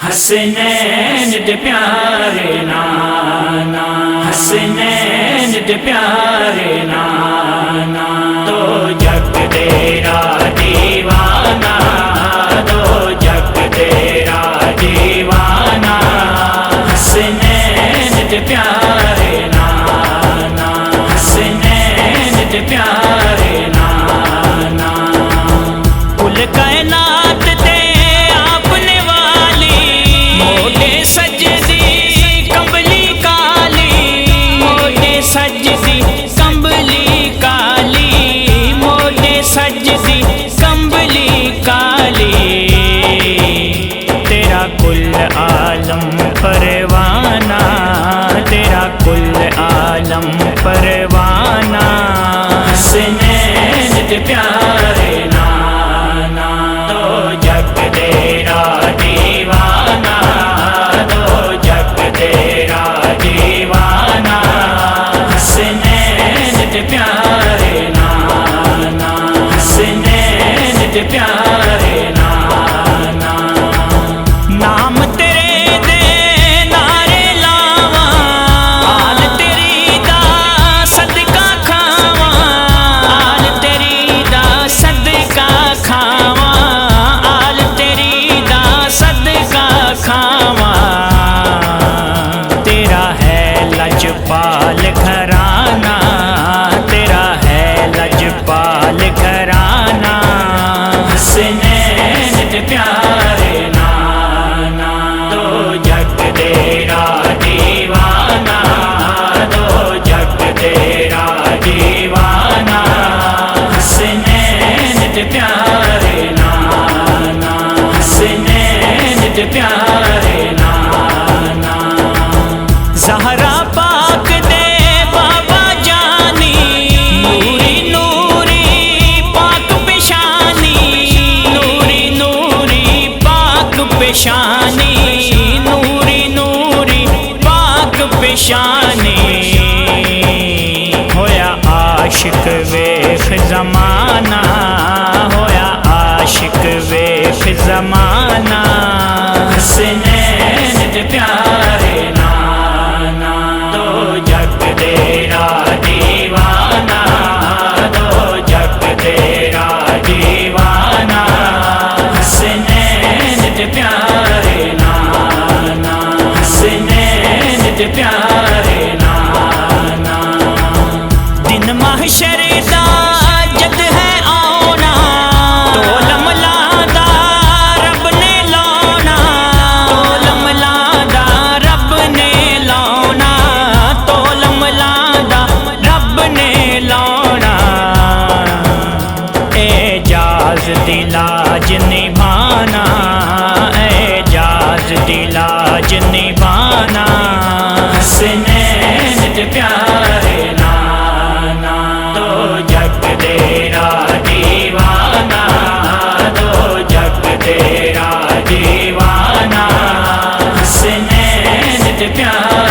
حسنین دے پیارے نانا، حسنین دے پیارے نانا، دو جگ تیرا دیوانہ، دو جگ تیرا دیوانہ، حسنین دے پیارے نانا، حسنین دے پیارے نانا، کل کائنات تے آپ نے والی، موڈے سجدی کمبلی کالی، موڈے سجدی کمبلی کالی، موڈے سجدی کمبلی کالی، تیرا کل عالم پروانہ، تیرا کل عالم پروانہ، حسنین دے پیارے نانا، دو جگ تیرا دیوانہ، دو جگ تیرا دیوانہ، حسنین دے پیارے نانا، حسنین دے پیارے نانا، نام تیرے دے نعرے لاواں، آل تیری دا صدقہ کھاواں، آل تیری دا صدقہ کھاواں، آل تیری دا صدقہ کھاواں، تیرا ہے لجپال گھرانہ، تیرا ہے لجپال گھرانہ، حسنین دے پیارے نانا، دو جگ تیرا دیوانہ، دو جگ تیرا دیوانہ، حسنین دے پیارے نانا، حسنین دے پیارے نانا، زہرا پاک دے بابا جانی، نوری نوری پاک پیشانی، نوری نوری پاک پیشانی، نوری نوری پاک پیشانی، ہویا عاشق ویخ زمانہ، ہویا عاشق ویخ زمانہ، حسنین دے پیارے نانا، دو جگ تیرا دیوانہ، دو جگ تیرا دیوانہ، حسنین دے پیارے نانا، حسنین دے پیارے نانا، دن محشر دا جد ہے آنا، تولم لادا رب نے لانا، تولم لادا رب نے لانا، تولم لادا رب نے لانا، اعجاز دی لاج نبھانا، اعجاز دی لاج نبھانا، حسنین دے پیارے نانا، دو جگ تیرا دیوانہ، دو جگ تیرا دیوانہ، حسنین دے پیارے